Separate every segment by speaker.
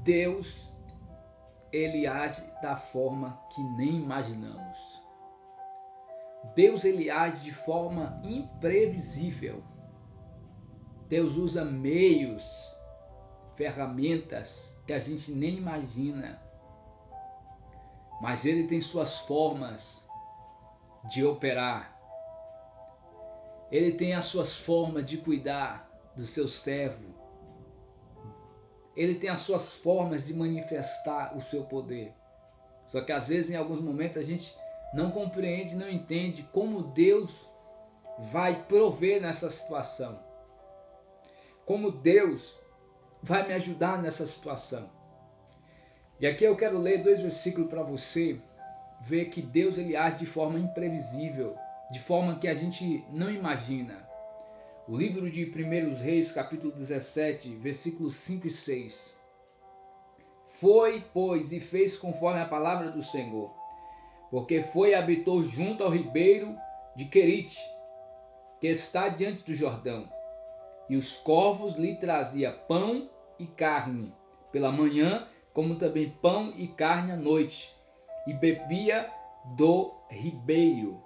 Speaker 1: Deus, ele age da forma que nem imaginamos. Deus, ele age de forma imprevisível. Deus usa meios, ferramentas que a gente nem imagina. Mas ele tem suas formas de operar. Ele tem as suas formas de cuidar do seu servo. Ele tem as suas formas de manifestar o seu poder. Só que às vezes, em alguns momentos, a gente não compreende, não entende como Deus vai prover nessa situação. Como Deus vai me ajudar nessa situação. E aqui eu quero ler 2 versículos para você ver que Deus, ele age de forma imprevisível, de forma que a gente não imagina. O livro de 1 Reis, capítulo 17, versículos 5 e 6. Foi, pois, e fez conforme a palavra do Senhor, porque foi e habitou junto ao ribeiro de Querite, que está diante do Jordão. E os corvos lhe traziam pão e carne pela manhã, como também pão e carne à noite, e bebia do ribeiro.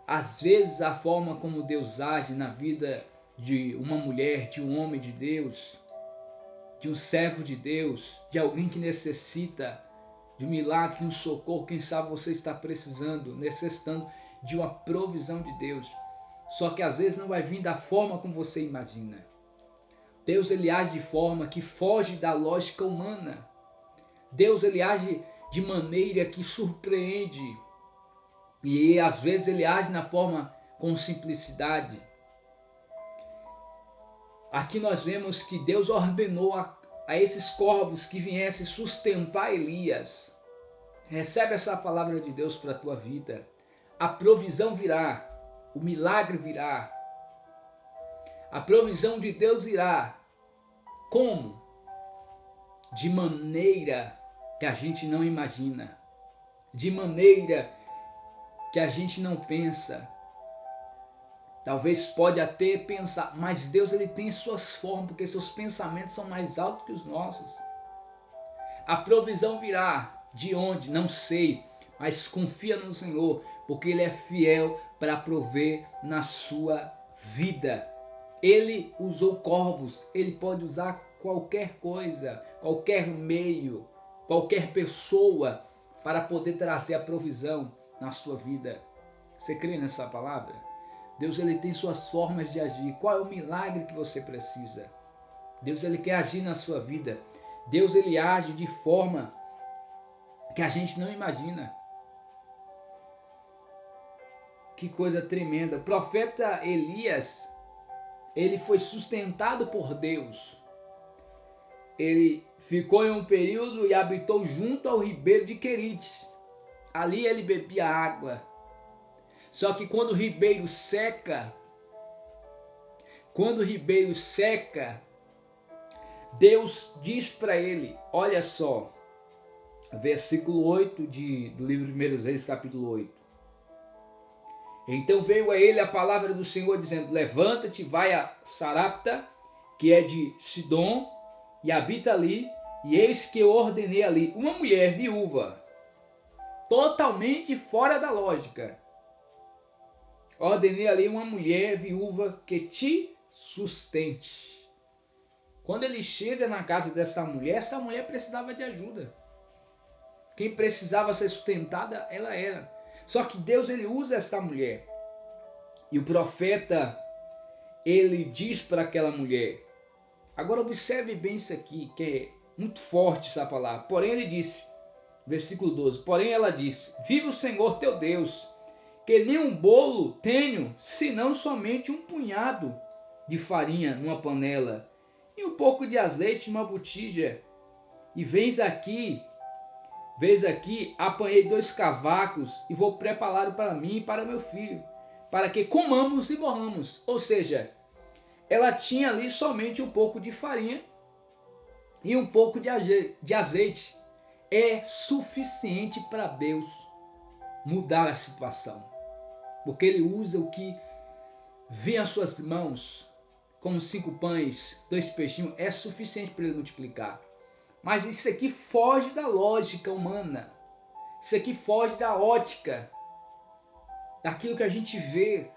Speaker 1: Às vezes a forma como Deus age na vida de uma mulher, de um homem de Deus, de um servo de Deus, de alguém que necessita de um milagre, de um socorro, quem sabe você está precisando, necessitando de uma provisão de Deus. Só que às vezes não vai vir da forma como você imagina. Deus, ele age de forma que foge da lógica humana. Deus, ele age de maneira que surpreende. E às vezes ele age na forma com simplicidade. Aqui nós vemos que Deus ordenou a esses corvos que viessem sustentar Elias. Recebe essa palavra de Deus para a tua vida. A provisão virá, o milagre virá. A provisão de Deus virá. Como? De maneira que a gente não imagina. De maneira que a gente não pensa. Talvez pode até pensar, mas Deus, ele tem suas formas, porque seus pensamentos são mais altos que os nossos. A provisão virá. De onde? Não sei, mas confia no Senhor, porque ele é fiel para prover na sua vida. Ele usou corvos, ele pode usar qualquer coisa, qualquer meio, qualquer pessoa para poder trazer a provisão na sua vida. Você crê nessa palavra? Deus, ele tem suas formas de agir. Qual é o milagre que você precisa? Deus, ele quer agir na sua vida. Deus, ele age de forma que a gente não imagina. Que coisa tremenda. O profeta Elias, ele foi sustentado por Deus. Ele ficou em um período e habitou junto ao ribeiro de Querite. Ali ele bebia água. Só que quando o ribeiro seca, Deus diz para ele, olha só, versículo 8 do livro de 1 Reis, capítulo 8. Então veio a ele a palavra do Senhor, dizendo, levanta-te, vai a Sarapta, que é de Sidom, e habita ali, e eis que eu ordenei ali uma mulher viúva, totalmente fora da lógica. Ordenei ali uma mulher viúva que te sustente. Quando ele chega na casa dessa mulher, essa mulher precisava de ajuda. Quem precisava ser sustentada, ela era. Só que Deus, ele usa esta mulher. E o profeta, ele diz para aquela mulher. Agora observe bem isso aqui, que é muito forte essa palavra. Porém ele disse, versículo 12, porém ela disse, vive o Senhor teu Deus, que nem um bolo tenho, senão somente um punhado de farinha numa panela, e um pouco de azeite em uma botija. E vês aqui, apanhei 2 cavacos e vou prepará-lo para mim e para meu filho, para que comamos e morramos. Ou seja, ela tinha ali somente um pouco de farinha e um pouco de azeite. É suficiente para Deus mudar a situação, porque ele usa o que vem às suas mãos, como 5 pães, 2 peixinhos, é suficiente para ele multiplicar. Mas isso aqui foge da lógica humana. Isso aqui foge da ótica, daquilo que a gente vê.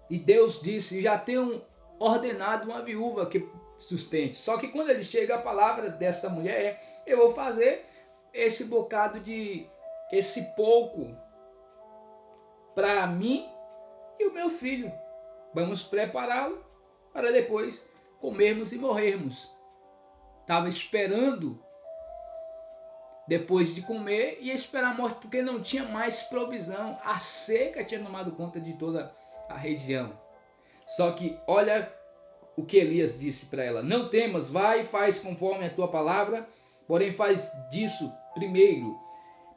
Speaker 1: E Deus disse, já tenho ordenado uma viúva que sustente. Só que quando ele chega, a palavra dessa mulher é, eu vou fazer esse bocado de, esse pouco para mim e o meu filho. Vamos prepará-lo para depois comermos e morrermos. Estava esperando, depois de comer, e esperar a morte, porque não tinha mais provisão. A seca tinha tomado conta de toda a região. Só que olha o que Elias disse para ela: não temas, vai e faz conforme a tua palavra, porém faz disso primeiro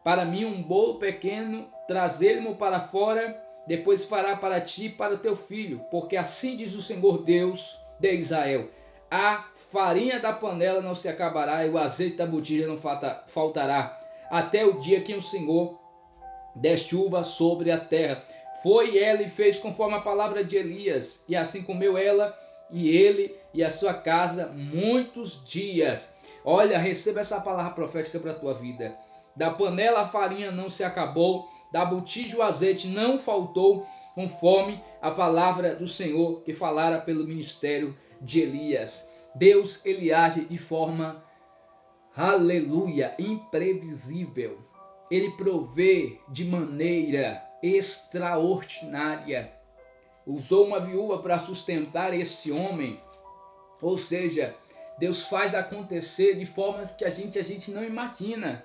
Speaker 1: para mim um bolo pequeno, trazê-lo para fora, depois fará para ti e para o teu filho, porque assim diz o Senhor Deus de Israel: a farinha da panela não se acabará e o azeite da botija não faltará, até o dia que o Senhor der chuva sobre a terra. Foi ela e fez conforme a palavra de Elias, e assim comeu ela e ele e a sua casa muitos dias. Olha, receba essa palavra profética para a tua vida. Da panela a farinha não se acabou, da botija o azeite não faltou, conforme a palavra do Senhor que falara pelo ministério de Elias. Deus, ele age de forma, aleluia, imprevisível. Ele provê de maneira extraordinária. Usou uma viúva para sustentar esse homem. Ou seja, Deus faz acontecer de formas que a gente não imagina.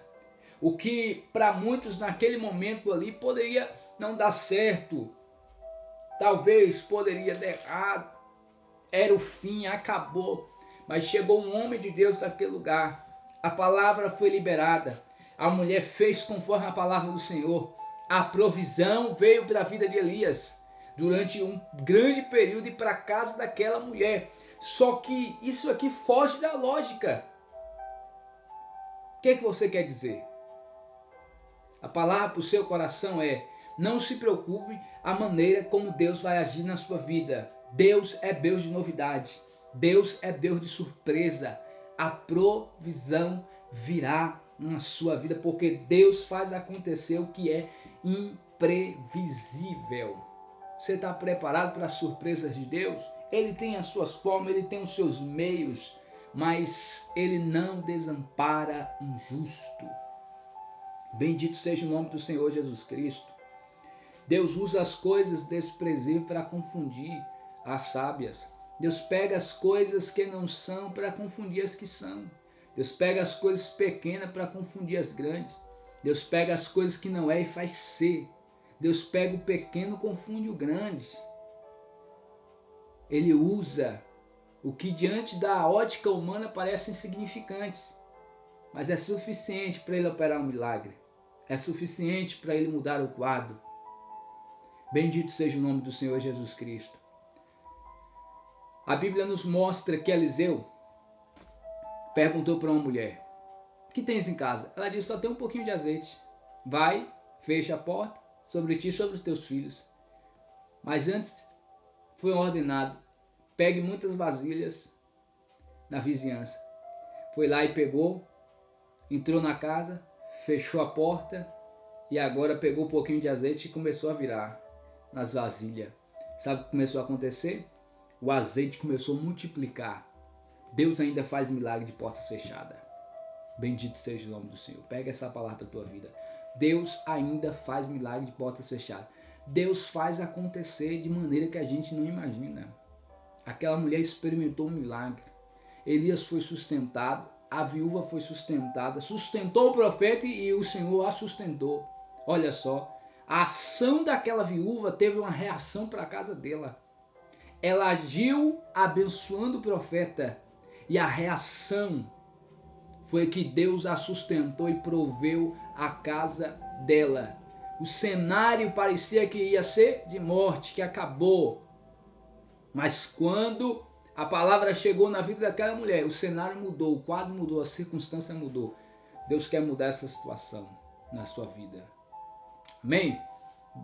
Speaker 1: O que para muitos naquele momento ali poderia não dar certo. Talvez poderia dar errado. Era o fim, acabou. Mas chegou um homem de Deus naquele lugar. A palavra foi liberada. A mulher fez conforme a palavra do Senhor. A provisão veio para a vida de Elias durante um grande período e para a casa daquela mulher. Só que isso aqui foge da lógica. O que você quer dizer? A palavra para o seu coração é: não se preocupe a maneira como Deus vai agir na sua vida. Deus é Deus de novidade. Deus é Deus de surpresa. A provisão virá na sua vida, porque Deus faz acontecer o que é imprevisível. Você está preparado para as surpresas de Deus? Ele tem as suas formas, ele tem os seus meios, mas ele não desampara um justo. Bendito seja o nome do Senhor Jesus Cristo. Deus usa as coisas desprezíveis para confundir as sábias. Deus pega as coisas que não são para confundir as que são. Deus pega as coisas pequenas para confundir as grandes. Deus pega as coisas que não é e faz ser. Deus pega o pequeno e confunde o grande. Ele usa o que diante da ótica humana parece insignificante, mas é suficiente para ele operar um milagre. É suficiente para ele mudar o quadro. Bendito seja o nome do Senhor Jesus Cristo. A Bíblia nos mostra que Eliseu perguntou para uma mulher: o que tens em casa? Ela disse: só tem um pouquinho de azeite. Vai, fecha a porta sobre ti e sobre os teus filhos. Mas antes foi ordenado: pegue muitas vasilhas na vizinhança. Foi lá e pegou, entrou na casa, fechou a porta e agora pegou um pouquinho de azeite e começou a virar nas vasilhas. Sabe o que começou a acontecer? O azeite começou a multiplicar. Deus ainda faz milagre de portas fechadas. Bendito seja o nome do Senhor. Pega essa palavra para a tua vida. Deus ainda faz milagre de portas fechadas. Deus faz acontecer de maneira que a gente não imagina. Aquela mulher experimentou um milagre. Elias foi sustentado, a viúva foi sustentada, sustentou o profeta e o Senhor a sustentou. Olha só, a ação daquela viúva teve uma reação para a casa dela. Ela agiu abençoando o profeta e a reação foi que Deus a sustentou e proveu a casa dela. O cenário parecia que ia ser de morte, que acabou. Mas quando a palavra chegou na vida daquela mulher, o cenário mudou, o quadro mudou, a circunstância mudou. Deus quer mudar essa situação na sua vida. Amém?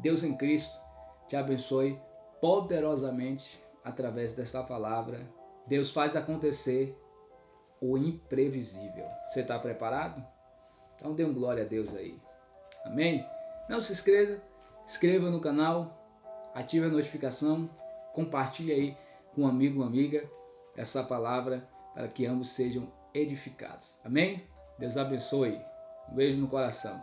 Speaker 1: Deus em Cristo te abençoe poderosamente através dessa palavra. Deus faz acontecer o imprevisível. Você está preparado? Então dê um glória a Deus aí. Amém? Não se inscreva no canal, ative a notificação, compartilhe aí com um amigo, uma amiga, essa palavra para que ambos sejam edificados. Amém? Deus abençoe. Um beijo no coração.